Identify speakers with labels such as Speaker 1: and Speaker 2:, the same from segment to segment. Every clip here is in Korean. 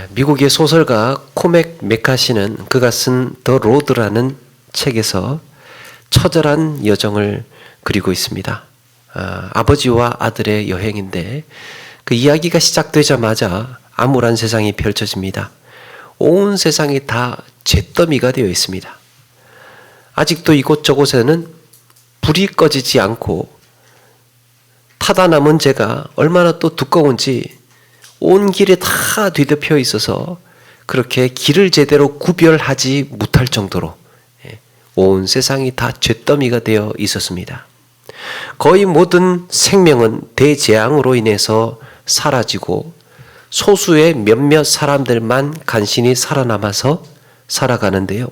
Speaker 1: 미국의 소설가 코맥 메카시는 그가 쓴 더 로드라는 책에서 처절한 여정을 그리고 있습니다. 아버지와 아들의 여행인데 그 이야기가 시작되자마자 암울한 세상이 펼쳐집니다. 온 세상이 다 잿더미가 되어 있습니다. 아직도 이곳저곳에는 불이 꺼지지 않고 타다 남은 재가 얼마나 또 두꺼운지 온 길에 다 뒤덮여 있어서 그렇게 길을 제대로 구별하지 못할 정도로 온 세상이 다 잿더미가 되어 있었습니다. 거의 모든 생명은 대재앙으로 인해서 사라지고 소수의 몇몇 사람들만 간신히 살아남아서 살아가는데요.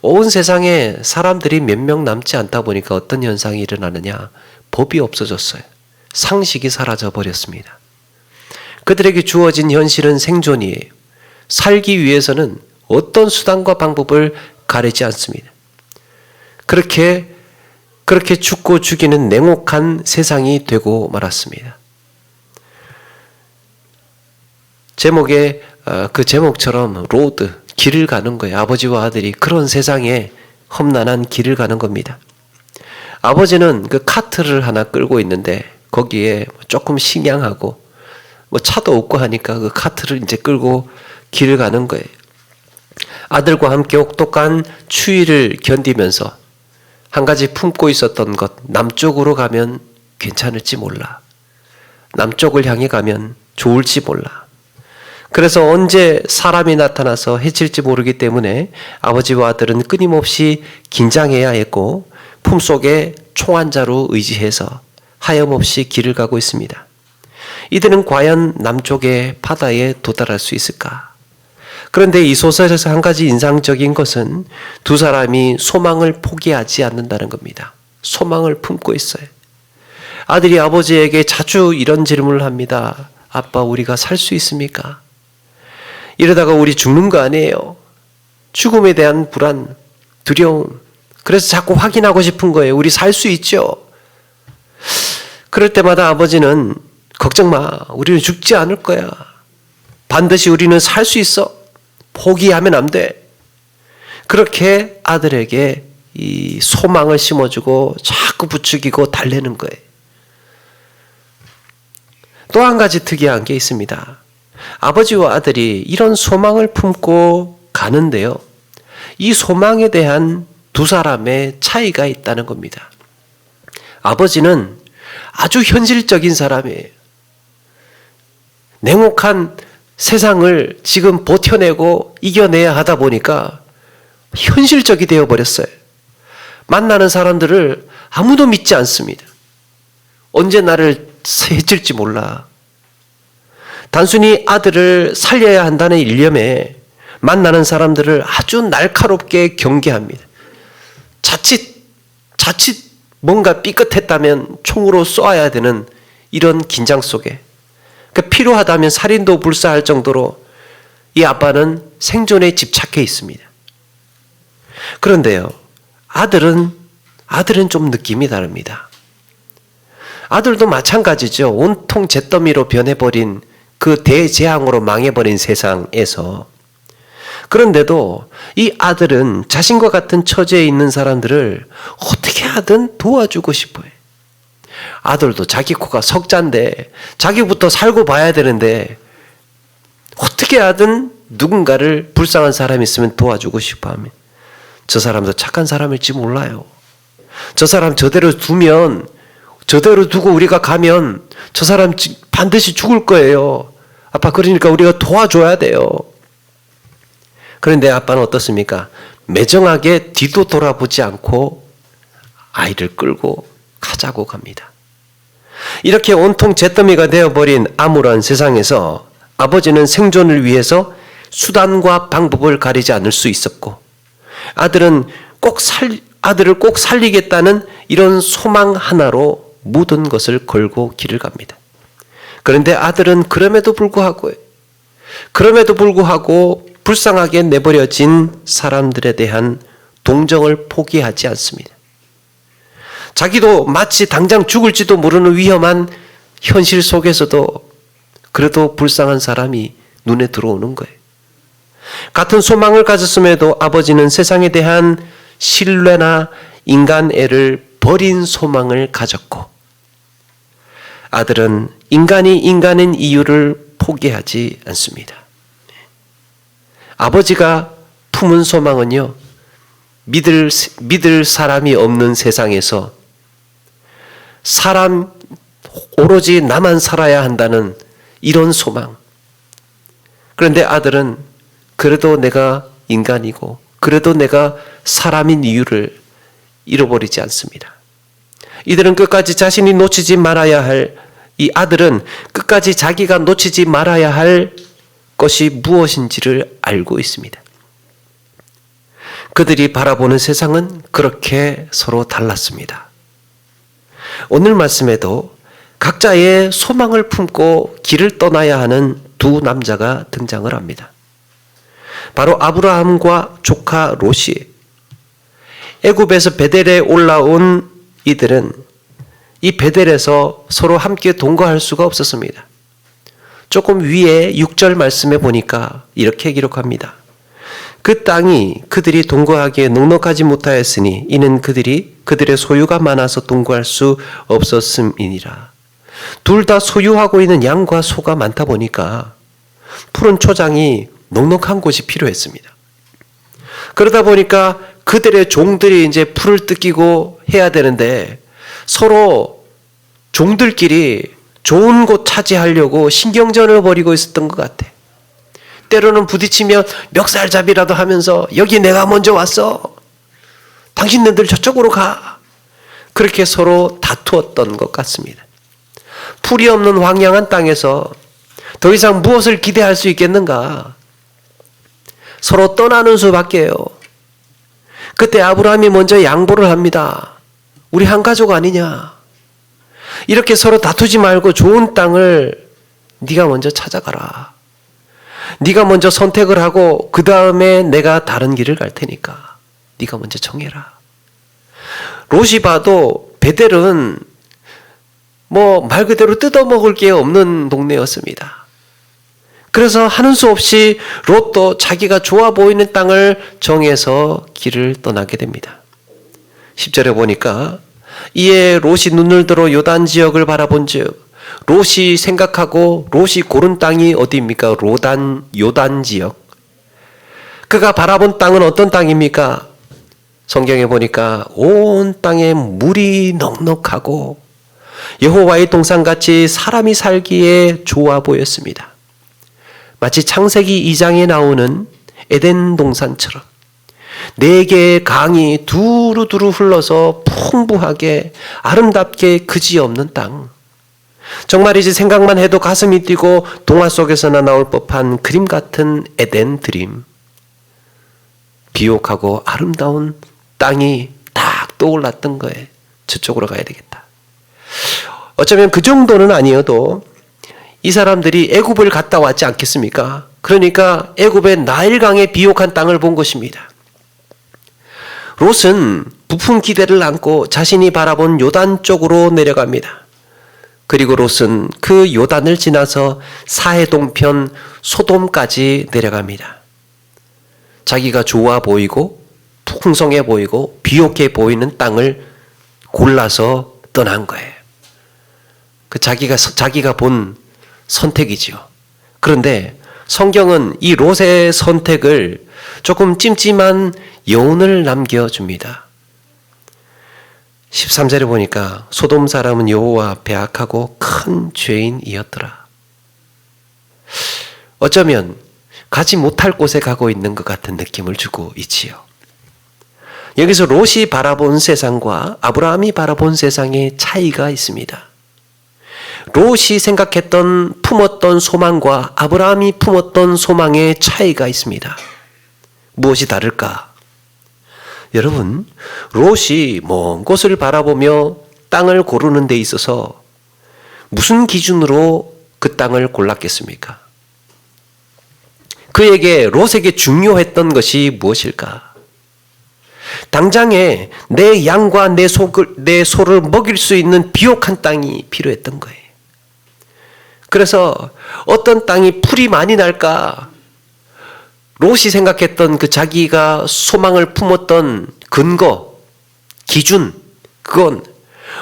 Speaker 1: 온 세상에 사람들이 몇 명 남지 않다 보니까 어떤 현상이 일어나느냐? 법이 없어졌어요. 상식이 사라져 버렸습니다. 그들에게 주어진 현실은 생존이에요. 살기 위해서는 어떤 수단과 방법을 가리지 않습니다. 그렇게 죽고 죽이는 냉혹한 세상이 되고 말았습니다. 그 제목처럼 로드, 길을 가는 거예요. 아버지와 아들이 그런 세상에 험난한 길을 가는 겁니다. 아버지는 그 카트를 하나 끌고 있는데 거기에 조금 식량하고 차도 없고 하니까 그 카트를 이제 끌고 길을 가는 거예요. 아들과 함께 혹독한 추위를 견디면서 한 가지 품고 있었던 것, 남쪽으로 가면 괜찮을지 몰라. 남쪽을 향해 가면 좋을지 몰라. 그래서 언제 사람이 나타나서 해칠지 모르기 때문에 아버지와 아들은 끊임없이 긴장해야 했고 품속에 총 한 자루 의지해서 하염없이 길을 가고 있습니다. 이들은 과연 남쪽의 바다에 도달할 수 있을까? 그런데 이 소설에서 한 가지 인상적인 것은 두 사람이 소망을 포기하지 않는다는 겁니다. 소망을 품고 있어요. 아들이 아버지에게 자주 이런 질문을 합니다. 아빠, 우리가 살 수 있습니까? 이러다가 우리 죽는 거 아니에요? 죽음에 대한 불안, 두려움. 그래서 자꾸 확인하고 싶은 거예요. 우리 살 수 있죠? 그럴 때마다 아버지는 걱정 마. 우리는 죽지 않을 거야. 반드시 우리는 살 수 있어. 포기하면 안 돼. 그렇게 아들에게 이 소망을 심어주고 자꾸 부추기고 달래는 거예요. 또 한 가지 특이한 게 있습니다. 아버지와 아들이 이런 소망을 품고 가는데요. 이 소망에 대한 두 사람의 차이가 있다는 겁니다. 아버지는 아주 현실적인 사람이에요. 냉혹한 세상을 지금 버텨내고 이겨내야 하다 보니까 현실적이 되어버렸어요. 만나는 사람들을 아무도 믿지 않습니다. 언제 나를 해칠지 몰라. 단순히 아들을 살려야 한다는 일념에 만나는 사람들을 아주 날카롭게 경계합니다. 자칫 뭔가 삐끗했다면 총으로 쏘아야 되는 이런 긴장 속에 필요하다면 살인도 불사할 정도로 이 아빠는 생존에 집착해 있습니다. 그런데요, 아들은 좀 느낌이 다릅니다. 아들도 마찬가지죠. 온통 잿더미로 변해버린 그 대재앙으로 망해버린 세상에서. 그런데도 이 아들은 자신과 같은 처지에 있는 사람들을 어떻게 하든 도와주고 싶어요. 아들도 자기 코가 석잔데 자기부터 살고 봐야 되는데 어떻게 하든 누군가를 불쌍한 사람이 있으면 도와주고 싶어합니다. 저 사람도 착한 사람일지 몰라요. 저 사람 저대로 두고 우리가 가면 저 사람 반드시 죽을 거예요. 아빠, 그러니까 우리가 도와줘야 돼요. 그런데 아빠는 어떻습니까? 매정하게 뒤도 돌아보지 않고 아이를 끌고 가자고 갑니다. 이렇게 온통 잿더미가 되어버린 암울한 세상에서 아버지는 생존을 위해서 수단과 방법을 가리지 않을 수 있었고, 아들을 꼭 살리겠다는 이런 소망 하나로 모든 것을 걸고 길을 갑니다. 그런데 아들은 그럼에도 불구하고 불쌍하게 내버려진 사람들에 대한 동정을 포기하지 않습니다. 자기도 마치 당장 죽을지도 모르는 위험한 현실 속에서도 그래도 불쌍한 사람이 눈에 들어오는 거예요. 같은 소망을 가졌음에도 아버지는 세상에 대한 신뢰나 인간애를 버린 소망을 가졌고, 아들은 인간이 인간인 이유를 포기하지 않습니다. 아버지가 품은 소망은요, 믿을 사람이 없는 세상에서 오로지 나만 살아야 한다는 이런 소망. 그런데 아들은 그래도 내가 인간이고 그래도 내가 사람인 이유를 잃어버리지 않습니다. 이들은 끝까지 자신이 놓치지 말아야 할, 이 아들은 끝까지 자기가 놓치지 말아야 할 것이 무엇인지를 알고 있습니다. 그들이 바라보는 세상은 그렇게 서로 달랐습니다. 오늘 말씀에도 각자의 소망을 품고 길을 떠나야 하는 두 남자가 등장을 합니다. 바로 아브라함과 조카 롯이. 애굽에서 베델에 올라온 이들은 이 베델에서 서로 함께 동거할 수가 없었습니다. 조금 위에 6절 말씀에 보니까 이렇게 기록합니다. 그 땅이 그들이 동거하기에 넉넉하지 못하였으니 이는 그들의 소유가 많아서 동거할 수 없었음이니라. 둘 다 소유하고 있는 양과 소가 많다 보니까 푸른 초장이 넉넉한 곳이 필요했습니다. 그러다 보니까 그들의 종들이 이제 풀을 뜯기고 해야 되는데 서로 종들끼리 좋은 곳 차지하려고 신경전을 벌이고 있었던 것 같아. 때로는 부딪히면 멱살잡이라도 하면서 여기 내가 먼저 왔어. 당신네들 저쪽으로 가. 그렇게 서로 다투었던 것 같습니다. 풀이 없는 황량한 땅에서 더 이상 무엇을 기대할 수 있겠는가? 서로 떠나는 수밖에요. 그때 아브라함이 먼저 양보를 합니다. 우리 한 가족 아니냐? 이렇게 서로 다투지 말고 좋은 땅을 네가 먼저 찾아가라. 네가 먼저 선택을 하고 그 다음에 내가 다른 길을 갈 테니까 네가 먼저 정해라. 롯이 봐도 베델은 말 그대로 뜯어먹을 게 없는 동네였습니다. 그래서 하는 수 없이 롯도 자기가 좋아 보이는 땅을 정해서 길을 떠나게 됩니다. 10절에 보니까 이에 롯이 눈을 들어 요단 지역을 바라본즉, 롯이 생각하고 롯이 고른 땅이 어디입니까? 요단 지역. 그가 바라본 땅은 어떤 땅입니까? 성경에 보니까 온 땅에 물이 넉넉하고 여호와의 동산같이 사람이 살기에 좋아 보였습니다. 마치 창세기 2장에 나오는 에덴 동산처럼 4개의 강이 두루두루 흘러서 풍부하게 아름답게 그지없는 땅. 정말이지 생각만 해도 가슴이 뛰고 동화 속에서나 나올 법한 그림 같은 에덴 드림. 비옥하고 아름다운 땅이 딱 떠올랐던 거예요. 저쪽으로 가야 되겠다. 어쩌면 그 정도는 아니어도 이 사람들이 애굽을 갔다 왔지 않겠습니까? 그러니까 애굽의 나일강의 비옥한 땅을 본 것입니다. 롯은 부푼 기대를 안고 자신이 바라본 요단 쪽으로 내려갑니다. 그리고 롯은 그 요단을 지나서 사해 동편 소돔까지 내려갑니다. 자기가 좋아 보이고 풍성해 보이고 비옥해 보이는 땅을 골라서 떠난 거예요. 그 자기가 본 선택이죠. 그런데 성경은 이 롯의 선택을 조금 찜찜한 여운을 남겨줍니다. 13절에 보니까 소돔 사람은 여호와 앞에 악하고 큰 죄인이었더라. 어쩌면 가지 못할 곳에 가고 있는 것 같은 느낌을 주고 있지요. 여기서 롯이 바라본 세상과 아브라함이 바라본 세상의 차이가 있습니다. 롯이 생각했던 품었던 소망과 아브라함이 품었던 소망의 차이가 있습니다. 무엇이 다를까? 여러분, 롯이 먼 곳을 바라보며 땅을 고르는 데 있어서 무슨 기준으로 그 땅을 골랐겠습니까? 그에게 롯에게 중요했던 것이 무엇일까? 당장에 내 양과 내 소를 먹일 수 있는 비옥한 땅이 필요했던 거예요. 그래서 어떤 땅이 풀이 많이 날까? 롯이 생각했던 그 자기가 소망을 품었던 근거, 기준, 그건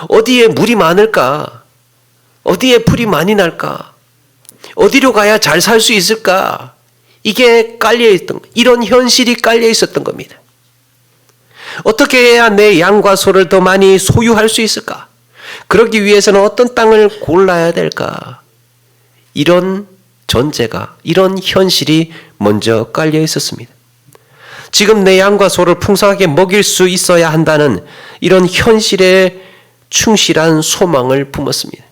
Speaker 1: 어디에 물이 많을까? 어디에 풀이 많이 날까? 어디로 가야 잘 살 수 있을까? 이게 깔려있던, 이런 현실이 깔려 있었던 겁니다. 어떻게 해야 내 양과 소를 더 많이 소유할 수 있을까? 그러기 위해서는 어떤 땅을 골라야 될까? 이런 전제가, 이런 현실이 먼저 깔려 있었습니다. 지금 내 양과 소를 풍성하게 먹일 수 있어야 한다는 이런 현실에 충실한 소망을 품었습니다.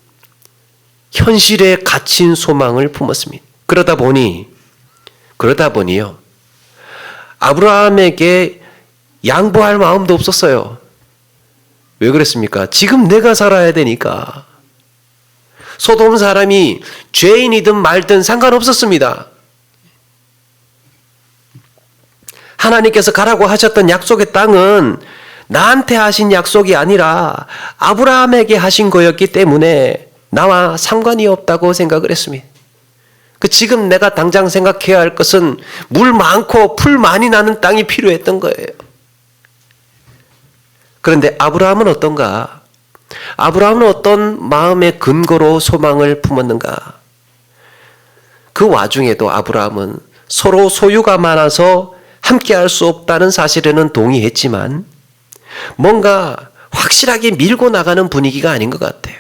Speaker 1: 현실에 갇힌 소망을 품었습니다. 그러다 보니요, 아브라함에게 양보할 마음도 없었어요. 왜 그랬습니까? 지금 내가 살아야 되니까. 소돔 사람이 죄인이든 말든 상관없었습니다. 하나님께서 가라고 하셨던 약속의 땅은 나한테 하신 약속이 아니라 아브라함에게 하신 거였기 때문에 나와 상관이 없다고 생각을 했습니다. 지금 내가 당장 생각해야 할 것은 물 많고 풀 많이 나는 땅이 필요했던 거예요. 그런데 아브라함은 어떤가? 아브라함은 어떤 마음의 근거로 소망을 품었는가? 그 와중에도 아브라함은 서로 소유가 많아서 함께 할 수 없다는 사실에는 동의했지만 뭔가 확실하게 밀고 나가는 분위기가 아닌 것 같아요.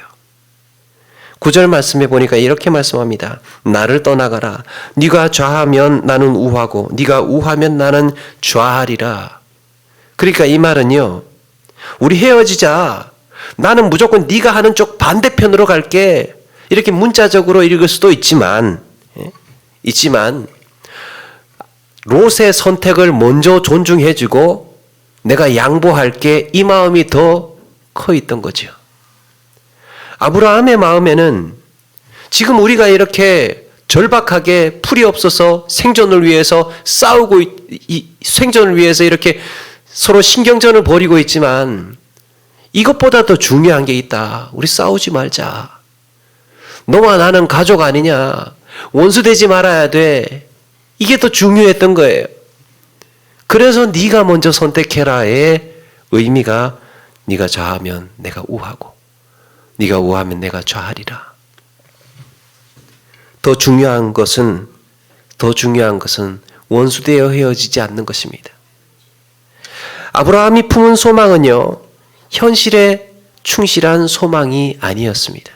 Speaker 1: 9절 말씀에 보니까 이렇게 말씀합니다. 나를 떠나가라. 네가 좌하면 나는 우하고 네가 우하면 나는 좌하리라. 그러니까 이 말은요, 우리 헤어지자. 나는 무조건 네가 하는 쪽 반대편으로 갈게. 이렇게 문자적으로 읽을 수도 있지만 롯의 선택을 먼저 존중해주고 내가 양보할게, 이 마음이 더 커 있던 거죠. 아브라함의 마음에는 지금 우리가 이렇게 절박하게 풀이 없어서 생존을 위해서 싸우고 생존을 위해서 이렇게 서로 신경전을 벌이고 있지만 이것보다 더 중요한 게 있다. 우리 싸우지 말자. 너와 나는 가족 아니냐. 원수되지 말아야 돼. 이게 더 중요했던 거예요. 그래서 네가 먼저 선택해라의 의미가 네가 좌하면 내가 우하고 네가 우하면 내가 좌하리라. 더 중요한 것은 원수되어 헤어지지 않는 것입니다. 아브라함이 품은 소망은요, 현실에 충실한 소망이 아니었습니다.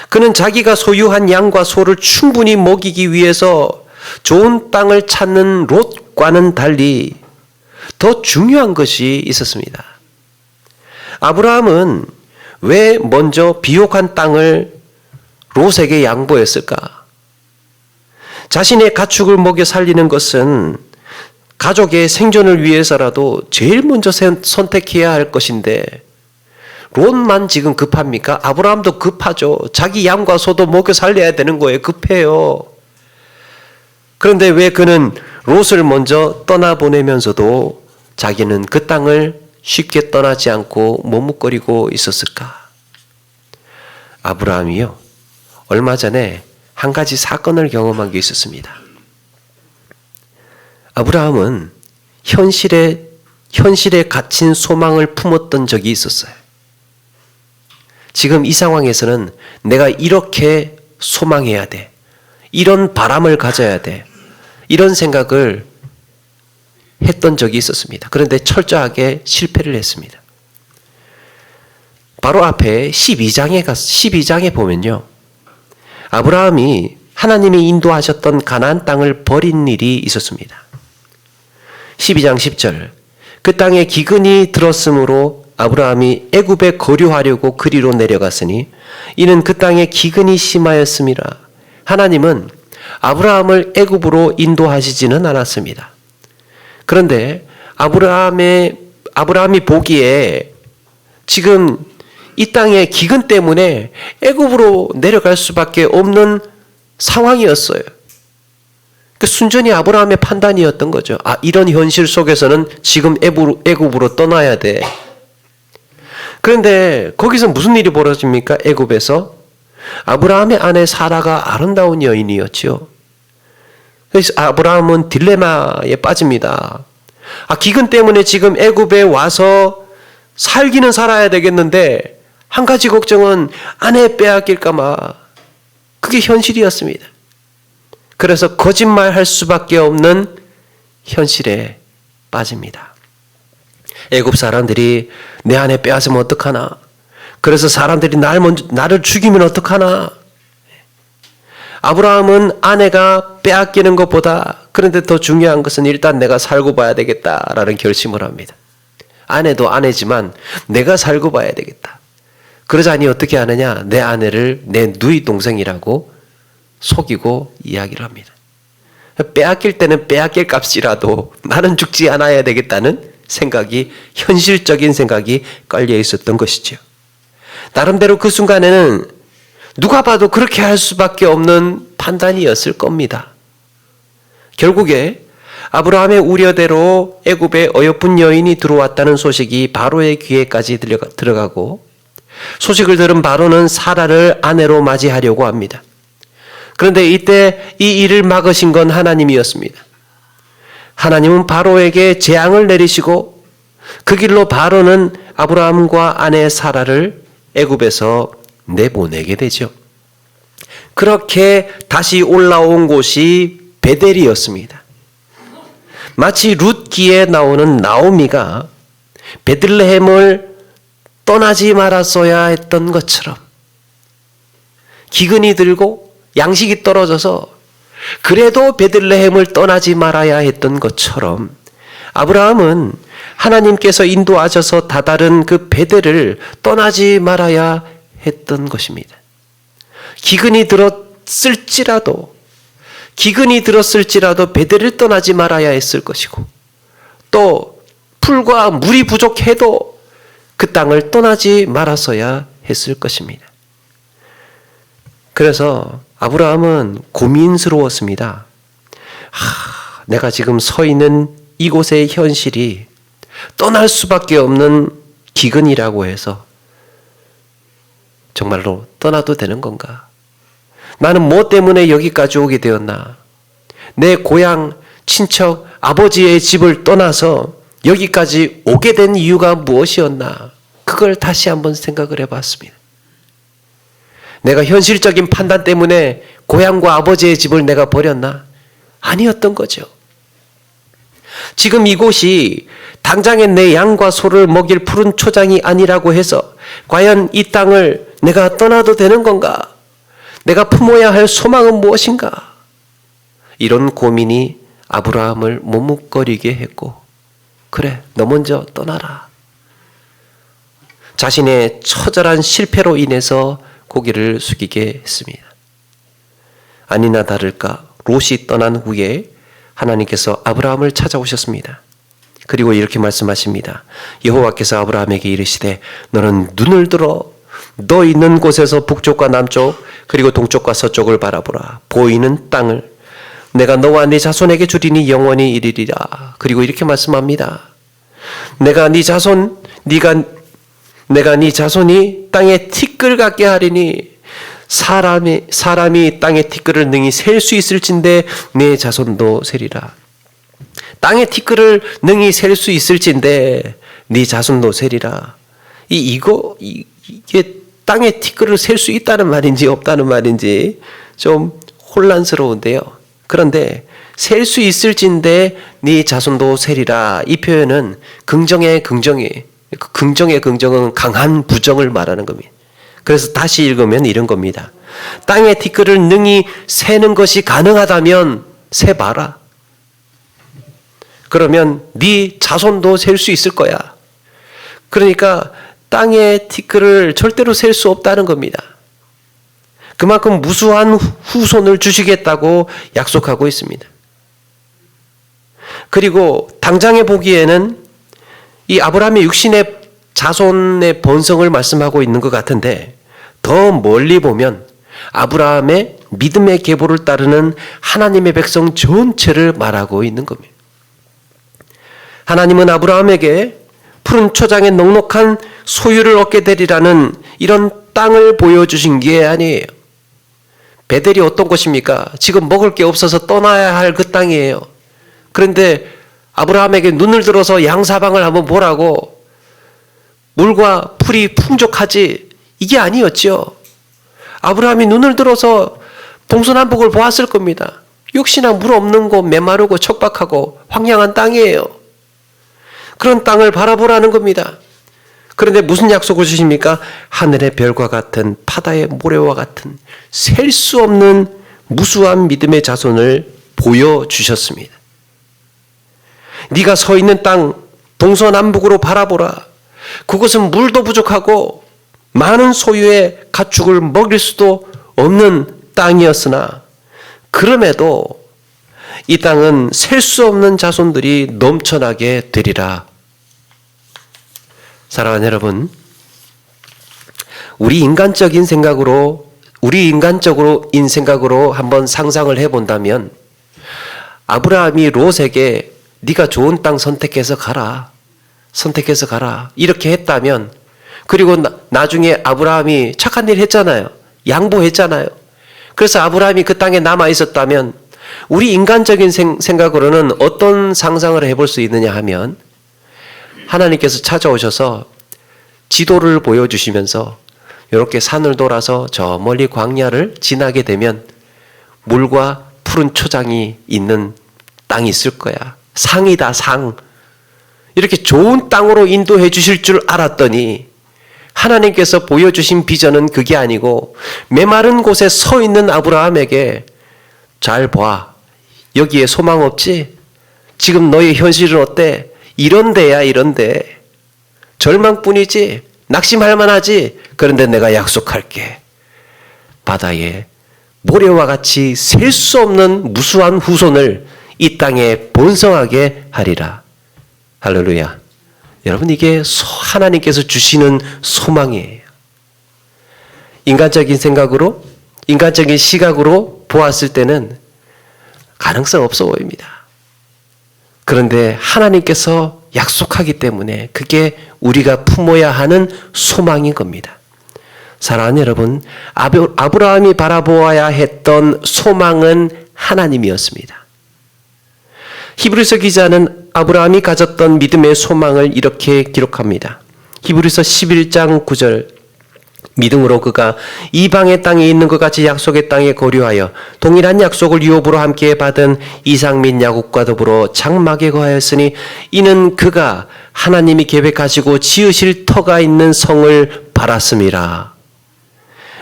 Speaker 1: 그는 자기가 소유한 양과 소를 충분히 먹이기 위해서 좋은 땅을 찾는 롯과는 달리 더 중요한 것이 있었습니다. 아브라함은 왜 먼저 비옥한 땅을 롯에게 양보했을까? 자신의 가축을 먹여 살리는 것은 가족의 생존을 위해서라도 제일 먼저 선택해야 할 것인데 롯만 지금 급합니까? 아브라함도 급하죠. 자기 양과 소도 먹여 살려야 되는 거예요. 급해요. 그런데 왜 그는 롯을 먼저 떠나보내면서도 자기는 그 땅을 쉽게 떠나지 않고 머뭇거리고 있었을까? 아브라함이요, 얼마 전에 한 가지 사건을 경험한 게 있었습니다. 아브라함은 현실에 갇힌 소망을 품었던 적이 있었어요. 지금 이 상황에서는 내가 이렇게 소망해야 돼. 이런 바람을 가져야 돼. 이런 생각을 했던 적이 있었습니다. 그런데 철저하게 실패를 했습니다. 바로 앞에 12장에 보면요, 아브라함이 하나님이 인도하셨던 가나안 땅을 버린 일이 있었습니다. 12장 10절, 그 땅에 기근이 들었으므로 아브라함이 애굽에 거류하려고 그리로 내려갔으니 이는 그 땅에 기근이 심하였음이라. 하나님은 아브라함을 애굽으로 인도하시지는 않았습니다. 그런데 아브라함이 보기에 지금 이 땅의 기근 때문에 애굽으로 내려갈 수밖에 없는 상황이었어요. 순전히 아브라함의 판단이었던 거죠. 이런 현실 속에서는 지금 애굽으로 떠나야 돼. 그런데 거기서 무슨 일이 벌어집니까? 애굽에서 아브라함의 아내 사라가 아름다운 여인이었죠. 그래서 아브라함은 딜레마에 빠집니다. 기근 때문에 지금 애굽에 와서 살기는 살아야 되겠는데 한 가지 걱정은 아내 빼앗길까 봐. 그게 현실이었습니다. 그래서 거짓말할 수밖에 없는 현실에 빠집니다. 애굽 사람들이 내 아내 빼앗으면 어떡하나? 그래서 사람들이 나를 죽이면 어떡하나? 아브라함은 아내가 빼앗기는 것보다 그런데 더 중요한 것은 일단 내가 살고 봐야 되겠다라는 결심을 합니다. 아내도 아내지만 내가 살고 봐야 되겠다. 그러자니 어떻게 하느냐? 내 아내를 내 누이 동생이라고 속이고 이야기를 합니다. 빼앗길 때는 빼앗길 값이라도 나는 죽지 않아야 되겠다는 생각이, 현실적인 생각이 깔려 있었던 것이죠. 나름대로 그 순간에는 누가 봐도 그렇게 할 수밖에 없는 판단이었을 겁니다. 결국에 아브라함의 우려대로 애굽에 어여쁜 여인이 들어왔다는 소식이 바로의 귀에까지 들어가고 소식을 들은 바로는 사라를 아내로 맞이하려고 합니다. 그런데 이때 이 일을 막으신 건 하나님이었습니다. 하나님은 바로에게 재앙을 내리시고 그 길로 바로는 아브라함과 아내 사라를 애굽에서 내보내게 되죠. 그렇게 다시 올라온 곳이 베델이었습니다. 마치 룻기에 나오는 나오미가 베들레헴을 떠나지 말았어야 했던 것처럼 기근이 들고 양식이 떨어져서 그래도 베들레헴을 떠나지 말아야 했던 것처럼 아브라함은 하나님께서 인도하셔서 다다른 그 베델을 떠나지 말아야 했던 것입니다. 기근이 들었을지라도 베델을 떠나지 말아야 했을 것이고 또 풀과 물이 부족해도 그 땅을 떠나지 말았어야 했을 것입니다. 그래서 아브라함은 고민스러웠습니다. 내가 지금 서 있는 이곳의 현실이 떠날 수밖에 없는 기근이라고 해서 정말로 떠나도 되는 건가? 나는 뭐 때문에 여기까지 오게 되었나? 내 고향, 친척, 아버지의 집을 떠나서 여기까지 오게 된 이유가 무엇이었나? 그걸 다시 한번 생각을 해봤습니다. 내가 현실적인 판단 때문에 고향과 아버지의 집을 내가 버렸나? 아니었던 거죠. 지금 이곳이 당장에 내 양과 소를 먹일 푸른 초장이 아니라고 해서 과연 이 땅을 내가 떠나도 되는 건가? 내가 품어야 할 소망은 무엇인가? 이런 고민이 아브라함을 머뭇거리게 했고, 그래, 너 먼저 떠나라. 자신의 처절한 실패로 인해서 고개를 숙이게 했습니다. 아니나 다를까 롯이 떠난 후에 하나님께서 아브라함을 찾아오셨습니다. 그리고 이렇게 말씀하십니다. 여호와께서 아브라함에게 이르시되 너는 눈을 들어 너 있는 곳에서 북쪽과 남쪽 그리고 동쪽과 서쪽을 바라보라. 보이는 땅을 내가 너와 네 자손에게 주리니 영원히 이르리라. 그리고 이렇게 말씀합니다. 내가 네 자손이 땅에 티끌 같게 하리니 사람이 땅의 티끌을 능히 셀 수 있을진데 내 자손도 세리라. 땅의 티끌을 능히 셀 수 있을진데 네 자손도 세리라. 이게 땅의 티끌을 셀 수 있다는 말인지 없다는 말인지 좀 혼란스러운데요. 그런데 셀 수 있을진데 네 자손도 세리라. 이 표현은 긍정의 긍정은 강한 부정을 말하는 겁니다. 그래서 다시 읽으면 이런 겁니다. 땅의 티끌을 능히 세는 것이 가능하다면 세봐라. 그러면 네 자손도 셀 수 있을 거야. 그러니까 땅의 티끌을 절대로 셀 수 없다는 겁니다. 그만큼 무수한 후손을 주시겠다고 약속하고 있습니다. 그리고 당장에 보기에는 이 아브라함의 육신의 자손의 번성을 말씀하고 있는 것 같은데 더 멀리 보면 아브라함의 믿음의 계보를 따르는 하나님의 백성 전체를 말하고 있는 겁니다. 하나님은 아브라함에게 푸른 초장의 넉넉한 소유를 얻게 되리라는 이런 땅을 보여주신 게 아니에요. 베델이 어떤 곳입니까? 지금 먹을 게 없어서 떠나야 할 그 땅이에요. 그런데 아브라함에게 눈을 들어서 양사방을 한번 보라고, 물과 풀이 풍족하지, 이게 아니었죠. 아브라함이 눈을 들어서 동서남북을 보았을 겁니다. 역시나 물 없는 곳, 메마르고 척박하고 황량한 땅이에요. 그런 땅을 바라보라는 겁니다. 그런데 무슨 약속을 주십니까? 하늘의 별과 같은, 바다의 모래와 같은 셀 수 없는 무수한 믿음의 자손을 보여주셨습니다. 네가 서 있는 땅 동서남북으로 바라보라. 그곳은 물도 부족하고 많은 소유의 가축을 먹일 수도 없는 땅이었으나 그럼에도 이 땅은 셀 수 없는 자손들이 넘쳐나게 되리라. 사랑하는 여러분, 우리 인간적인 생각으로 한번 상상을 해본다면, 아브라함이 롯에게 네가 좋은 땅 선택해서 가라 이렇게 했다면, 그리고 나중에 아브라함이 착한 일 했잖아요. 양보했잖아요. 그래서 아브라함이 그 땅에 남아 있었다면, 우리 인간적인 생각으로는 어떤 상상을 해볼 수 있느냐 하면, 하나님께서 찾아오셔서 지도를 보여주시면서 이렇게 산을 돌아서 저 멀리 광야를 지나게 되면 물과 푸른 초장이 있는 땅이 있을 거야. 상이다, 상. 이렇게 좋은 땅으로 인도해 주실 줄 알았더니 하나님께서 보여주신 비전은 그게 아니고, 메마른 곳에 서 있는 아브라함에게 잘 봐. 여기에 소망 없지? 지금 너의 현실은 어때? 이런 데야, 이런 데. 절망뿐이지? 낙심할 만하지? 그런데 내가 약속할게. 바다에 모래와 같이 셀 수 없는 무수한 후손을 이 땅에 번성하게 하리라. 할렐루야. 여러분, 이게 하나님께서 주시는 소망이에요. 인간적인 생각으로, 인간적인 시각으로 보았을 때는 가능성 없어 보입니다. 그런데 하나님께서 약속하기 때문에 그게 우리가 품어야 하는 소망인 겁니다. 사랑하는 여러분, 아브라함이 바라보아야 했던 소망은 하나님이었습니다. 히브리서 기자는 아브라함이 가졌던 믿음의 소망을 이렇게 기록합니다. 히브리서 11장 9절, 믿음으로 그가 이방의 땅에 있는 것 같이 약속의 땅에 거류하여 동일한 약속을 유업으로 함께 받은 이삭 및 야곱과 더불어 장막에 거하였으니 이는 그가 하나님이 계획하시고 지으실 터가 있는 성을 바랐음이라.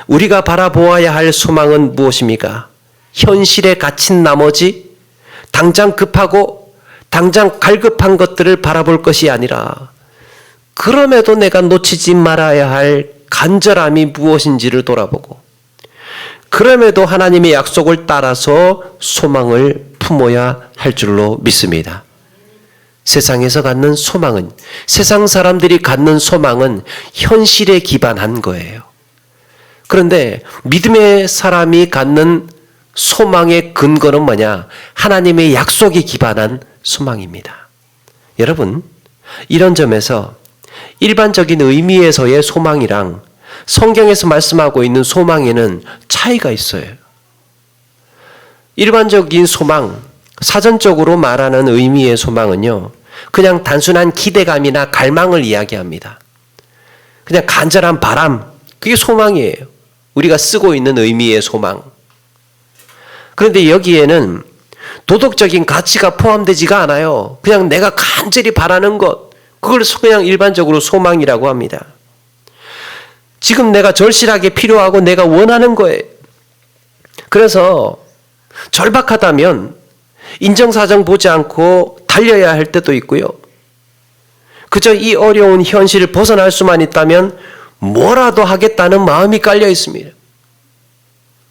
Speaker 1: 우리가 바라보아야 할 소망은 무엇입니까? 현실에 갇힌 나머지 당장 급하고 당장 갈급한 것들을 바라볼 것이 아니라, 그럼에도 내가 놓치지 말아야 할 간절함이 무엇인지를 돌아보고, 그럼에도 하나님의 약속을 따라서 소망을 품어야 할 줄로 믿습니다. 세상에서 갖는 소망은, 세상 사람들이 갖는 소망은 현실에 기반한 거예요. 그런데 믿음의 사람이 갖는 소망의 근거는 뭐냐? 하나님의 약속에 기반한 소망입니다. 여러분, 이런 점에서 일반적인 의미에서의 소망이랑 성경에서 말씀하고 있는 소망에는 차이가 있어요. 일반적인 소망, 사전적으로 말하는 의미의 소망은요, 그냥 단순한 기대감이나 갈망을 이야기합니다. 그냥 간절한 바람, 그게 소망이에요. 우리가 쓰고 있는 의미의 소망. 그런데 여기에는 도덕적인 가치가 포함되지가 않아요. 그냥 내가 간절히 바라는 것, 그걸 그냥 일반적으로 소망이라고 합니다. 지금 내가 절실하게 필요하고 내가 원하는 거예요. 그래서 절박하다면 인정사정 보지 않고 달려야 할 때도 있고요. 그저 이 어려운 현실을 벗어날 수만 있다면 뭐라도 하겠다는 마음이 깔려 있습니다.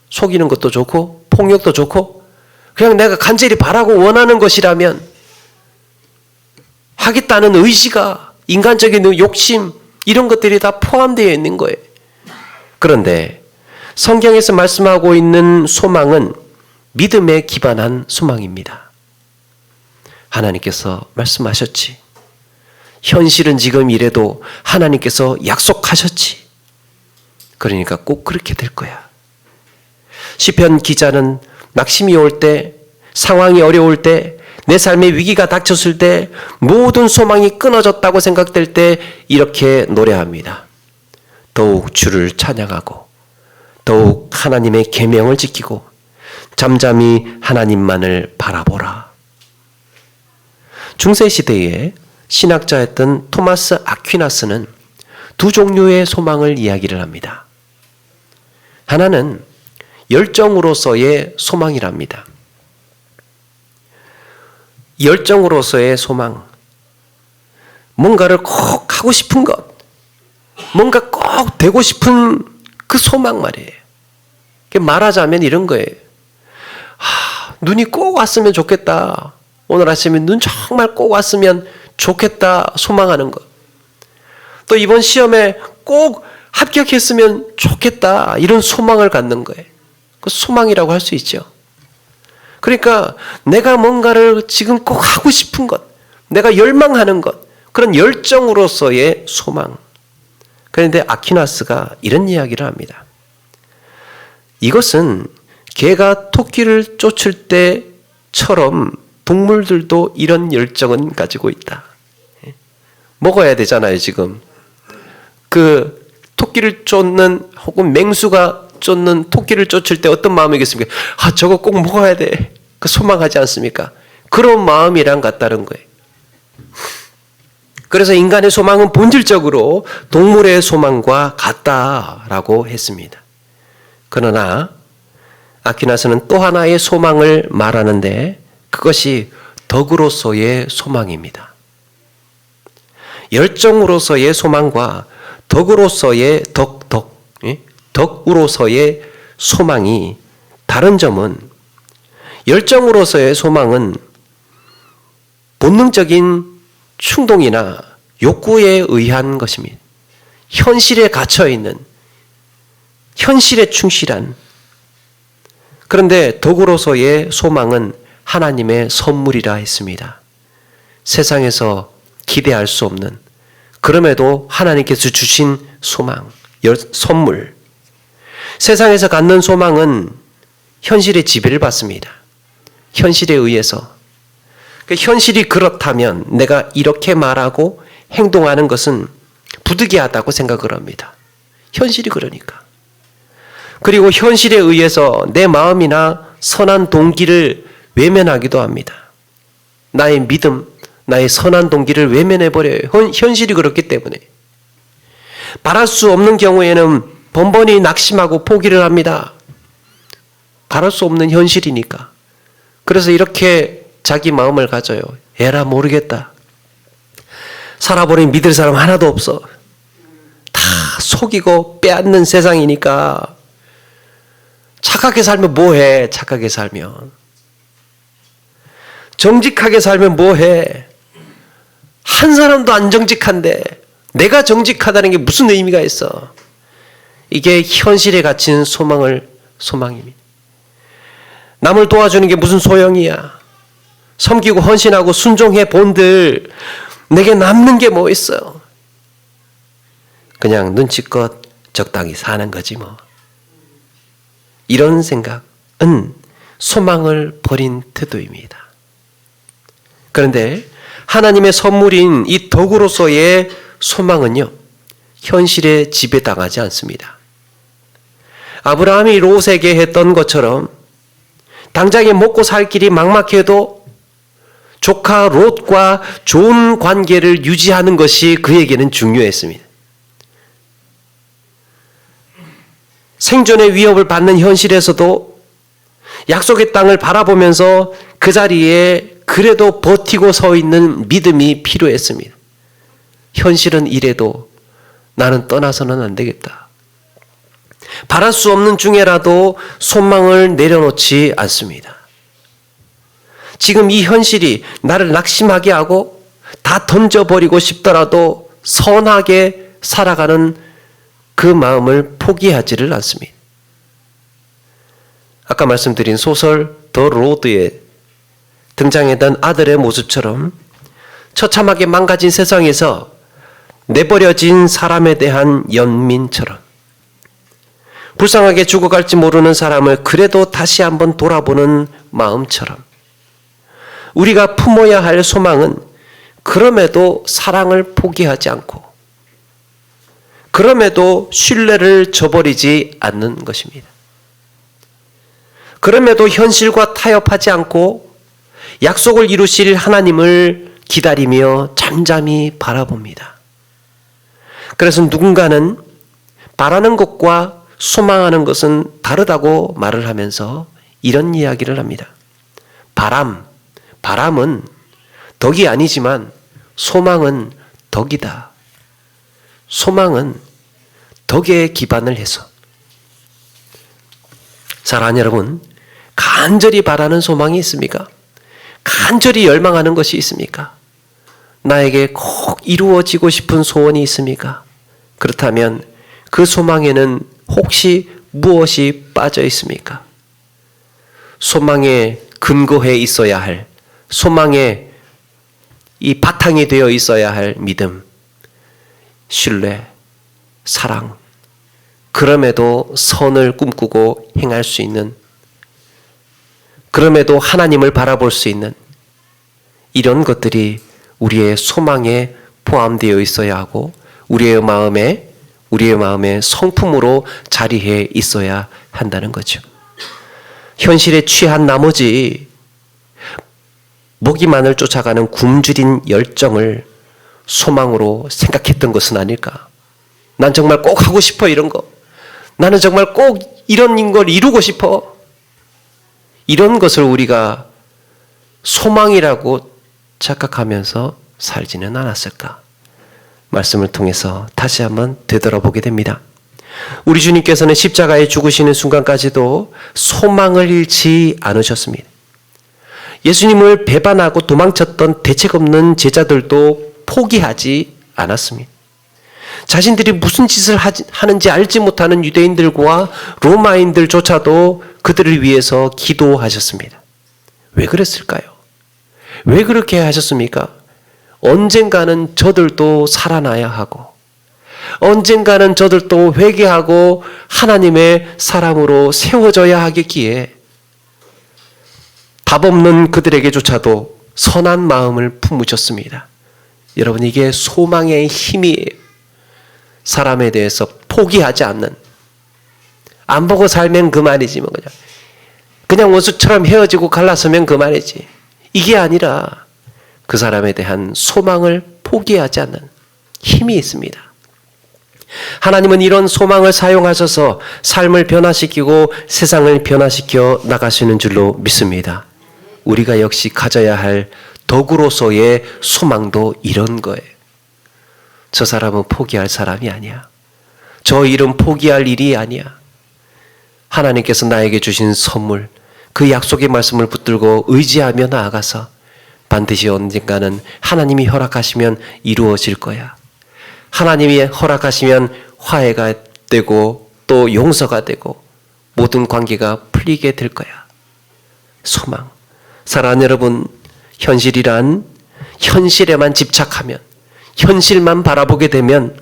Speaker 1: 속이는 것도 좋고 폭력도 좋고, 그냥 내가 간절히 바라고 원하는 것이라면 하겠다는 의지가, 인간적인 욕심, 이런 것들이 다 포함되어 있는 거예요. 그런데 성경에서 말씀하고 있는 소망은 믿음에 기반한 소망입니다. 하나님께서 말씀하셨지. 현실은 지금 이래도 하나님께서 약속하셨지. 그러니까 꼭 그렇게 될 거야. 시편 기자는 낙심이 올 때, 상황이 어려울 때, 내 삶의 위기가 닥쳤을 때, 모든 소망이 끊어졌다고 생각될 때 이렇게 노래합니다. 더욱 주를 찬양하고 더욱 하나님의 계명을 지키고 잠잠히 하나님만을 바라보라. 중세시대에 신학자였던 토마스 아퀴나스는 두 종류의 소망을 이야기를 합니다. 하나는 열정으로서의 소망이랍니다. 열정으로서의 소망. 뭔가를 꼭 하고 싶은 것, 뭔가 꼭 되고 싶은 그 소망 말이에요. 말하자면 이런 거예요. 눈이 꼭 왔으면 좋겠다. 오늘 아침에 눈 정말 꼭 왔으면 좋겠다 소망하는 것. 또 이번 시험에 꼭 합격했으면 좋겠다 이런 소망을 갖는 거예요. 그 소망이라고 할 수 있죠. 그러니까 내가 뭔가를 지금 꼭 하고 싶은 것, 내가 열망하는 것, 그런 열정으로서의 소망. 그런데 아퀴나스가 이런 이야기를 합니다. 이것은 개가 토끼를 쫓을 때처럼 동물들도 이런 열정은 가지고 있다. 먹어야 되잖아요, 지금. 그 토끼를 쫓는 혹은 맹수가 쫓는 토끼를 쫓을 때 어떤 마음이겠습니까? 저거 꼭 먹어야 돼. 그 소망하지 않습니까? 그런 마음이랑 같다는 거예요. 그래서 인간의 소망은 본질적으로 동물의 소망과 같다라고 했습니다. 그러나 아퀴나스는 또 하나의 소망을 말하는데 그것이 덕으로서의 소망입니다. 열정으로서의 소망과 덕으로서의 덕으로서의 소망이 다른 점은 열정으로서의 소망은 본능적인 충동이나 욕구에 의한 것입니다. 현실에 갇혀 있는, 현실에 충실한. 그런데 덕으로서의 소망은 하나님의 선물이라 했습니다. 세상에서 기대할 수 없는, 그럼에도 하나님께서 주신 소망, 선물. 세상에서 갖는 소망은 현실의 지배를 받습니다. 현실에 의해서. 현실이 그렇다면 내가 이렇게 말하고 행동하는 것은 부득이하다고 생각을 합니다. 현실이 그러니까. 그리고 현실에 의해서 내 마음이나 선한 동기를 외면하기도 합니다. 나의 믿음, 나의 선한 동기를 외면해버려요. 현실이 그렇기 때문에. 바랄 수 없는 경우에는 번번이 낙심하고 포기를 합니다. 바랄 수 없는 현실이니까. 그래서 이렇게 자기 마음을 가져요. 에라 모르겠다. 살아보니 믿을 사람 하나도 없어. 다 속이고 빼앗는 세상이니까 착하게 살면 뭐해? 착하게 살면. 정직하게 살면 뭐해? 한 사람도 안 정직한데 내가 정직하다는 게 무슨 의미가 있어? 이게 현실에 갇힌 소망입니다. 남을 도와주는 게 무슨 소용이야? 섬기고 헌신하고 순종해 본들 내게 남는 게 뭐 있어? 그냥 눈치껏 적당히 사는 거지 뭐. 이런 생각은 소망을 버린 태도입니다. 그런데 하나님의 선물인 이 덕으로서의 소망은요, 현실에 지배당하지 않습니다. 아브라함이 롯에게 했던 것처럼 당장에 먹고 살 길이 막막해도 조카 롯과 좋은 관계를 유지하는 것이 그에게는 중요했습니다. 생존의 위협을 받는 현실에서도 약속의 땅을 바라보면서 그 자리에 그래도 버티고 서 있는 믿음이 필요했습니다. 현실은 이래도 나는 떠나서는 안 되겠다. 바랄 수 없는 중에라도 소망을 내려놓지 않습니다. 지금 이 현실이 나를 낙심하게 하고 다 던져버리고 싶더라도 선하게 살아가는 그 마음을 포기하지를 않습니다. 아까 말씀드린 소설 더 로드에 등장했던 아들의 모습처럼 처참하게 망가진 세상에서 내버려진 사람에 대한 연민처럼 불쌍하게 죽어갈지 모르는 사람을 그래도 다시 한번 돌아보는 마음처럼 우리가 품어야 할 소망은 그럼에도 사랑을 포기하지 않고 그럼에도 신뢰를 저버리지 않는 것입니다. 그럼에도 현실과 타협하지 않고 약속을 이루실 하나님을 기다리며 잠잠히 바라봅니다. 그래서 누군가는 바라는 것과 소망하는 것은 다르다고 말을 하면서 이런 이야기를 합니다. 바람은 덕이 아니지만 소망은 덕이다. 소망은 덕에 기반을 해서. 사랑하는 여러분, 간절히 바라는 소망이 있습니까? 간절히 열망하는 것이 있습니까? 나에게 꼭 이루어지고 싶은 소원이 있습니까? 그렇다면 그 소망에는 혹시 무엇이 빠져 있습니까? 소망에 근거해 있어야 할, 소망에 이 바탕이 되어 있어야 할 믿음, 신뢰, 사랑, 그럼에도 선을 꿈꾸고 행할 수 있는, 그럼에도 하나님을 바라볼 수 있는 이런 것들이 우리의 소망에 포함되어 있어야 하고 우리의 마음에 성품으로 자리해 있어야 한다는 거죠. 현실에 취한 나머지 먹이만을 쫓아가는 굶주린 열정을 소망으로 생각했던 것은 아닐까. 난 정말 꼭 하고 싶어 이런 거. 나는 정말 꼭 이런 걸 이루고 싶어. 이런 것을 우리가 소망이라고 착각하면서 살지는 않았을까. 말씀을 통해서 다시 한번 되돌아보게 됩니다. 우리 주님께서는 십자가에 죽으시는 순간까지도 소망을 잃지 않으셨습니다. 예수님을 배반하고 도망쳤던 대책 없는 제자들도 포기하지 않았습니다. 자신들이 무슨 짓을 하는지 알지 못하는 유대인들과 로마인들조차도 그들을 위해서 기도하셨습니다. 왜 그랬을까요? 왜 그렇게 하셨습니까? 언젠가는 저들도 살아나야 하고 언젠가는 저들도 회개하고 하나님의 사람으로 세워져야 하겠기에 답 없는 그들에게조차도 선한 마음을 품으셨습니다. 여러분, 이게 소망의 힘이에요. 사람에 대해서 포기하지 않는, 안 보고 살면 그만이지 뭐 그냥 원수처럼 헤어지고 갈라서면 그만이지. 이게 아니라 그 사람에 대한 소망을 포기하지 않는 힘이 있습니다. 하나님은 이런 소망을 사용하셔서 삶을 변화시키고 세상을 변화시켜 나가시는 줄로 믿습니다. 우리가 역시 가져야 할 덕으로서의 소망도 이런 거예요. 저 사람은 포기할 사람이 아니야. 저 일은 포기할 일이 아니야. 하나님께서 나에게 주신 선물, 그 약속의 말씀을 붙들고 의지하며 나아가서 반드시 언젠가는 하나님이 허락하시면 이루어질 거야. 하나님이 허락하시면 화해가 되고 또 용서가 되고 모든 관계가 풀리게 될 거야. 소망. 사랑하는 여러분, 현실이란 현실에만 집착하면, 현실만 바라보게 되면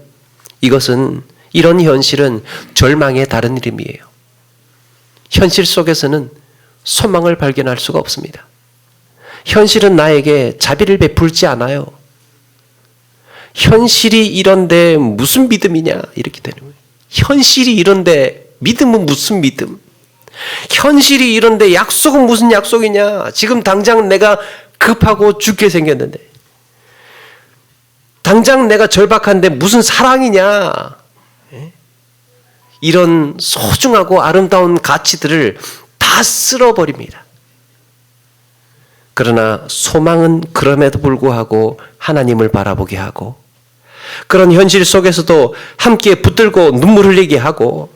Speaker 1: 이런 현실은 절망의 다른 이름이에요. 현실 속에서는 소망을 발견할 수가 없습니다. 현실은 나에게 자비를 베풀지 않아요. 현실이 이런데 무슨 믿음이냐 이렇게 되는 거예요. 현실이 이런데 믿음은 무슨 믿음? 현실이 이런데 약속은 무슨 약속이냐? 지금 당장 내가 급하고 죽게 생겼는데, 당장 내가 절박한데 무슨 사랑이냐? 이런 소중하고 아름다운 가치들을 다 쓸어버립니다. 그러나 소망은 그럼에도 불구하고 하나님을 바라보게 하고, 그런 현실 속에서도 함께 붙들고 눈물 흘리게 하고,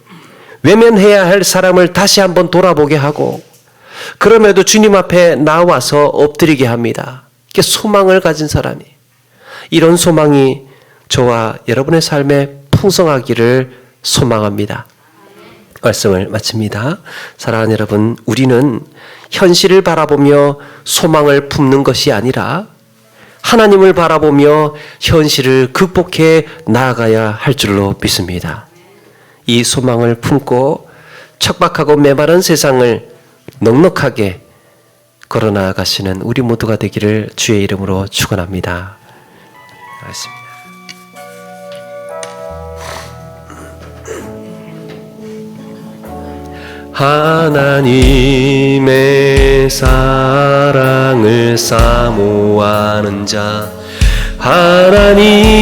Speaker 1: 외면해야 할 사람을 다시 한번 돌아보게 하고, 그럼에도 주님 앞에 나와서 엎드리게 합니다. 이게 소망을 가진 사람이, 이런 소망이 저와 여러분의 삶에 풍성하기를 소망합니다. 말씀을 마칩니다. 사랑하는 여러분, 우리는 현실을 바라보며 소망을 품는 것이 아니라 하나님을 바라보며 현실을 극복해 나아가야 할 줄로 믿습니다. 이 소망을 품고 척박하고 메마른 세상을 넉넉하게 걸어나가시는 우리 모두가 되기를 주의 이름으로 축원합니다. 맞습니다. 하나님의 사랑을 사모하는 자, 하나님의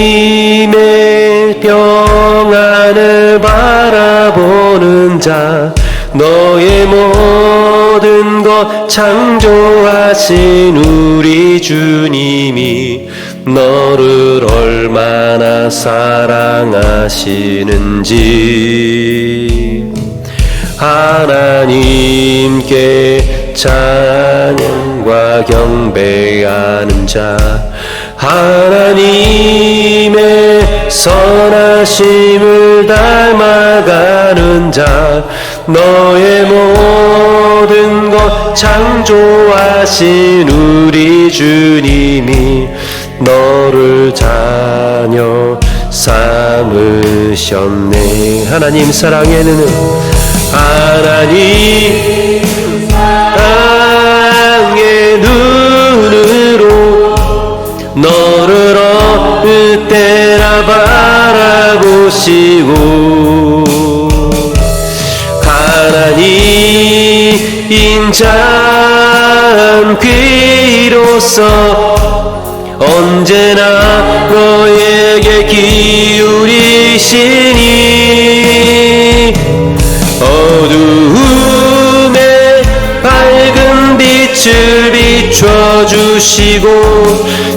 Speaker 1: 평안을 바라보는 자, 너의 모든 것 창조하신 우리 주님이 너를 얼마나 사랑하시는지 하나님께 찬양과 경배하는 자, 하나님의 선하심을 닮아가는 자, 너의 모든 것 창조하신 우리 주님이 너를 자녀 삼으셨네. 하나님 사랑의 눈을, 하나님 사랑의 눈으로 너를 어느 때나 바라보시고, 하나님 인자한 귀로서 언제나 너에게 기울이시니 어두움에 밝은 빛을 비춰주시고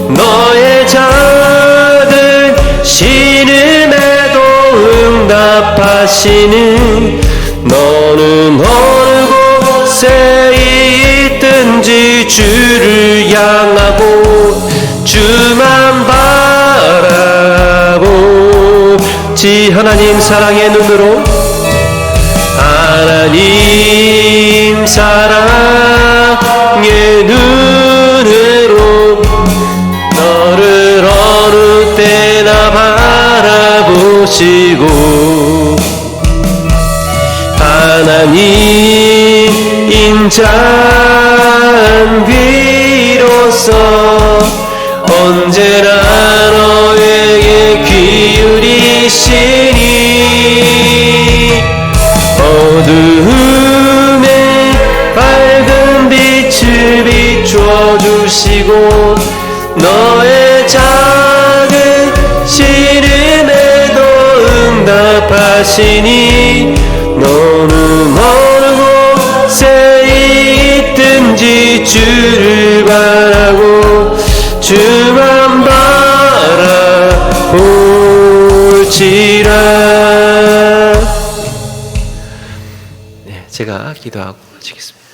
Speaker 1: 너의 작은 신음에도 응답하시는, 너는 어느 곳에 있든지 주를 향하고 주만 바라보지. 하나님 사랑의 눈으로, 하나님 사랑의 눈으로 너를 어느 때나 바라보시고, 하나님 인자한 귀로서 언제나 너에게 기울이시니 어두움에 밝은 빛을 비춰주시고 너의 작은 신음에도 응답하시니, 너는 어느 곳에 있든지 주를 바라고 주만 바라볼지라. 네, 제가 기도하고 마치겠습니다.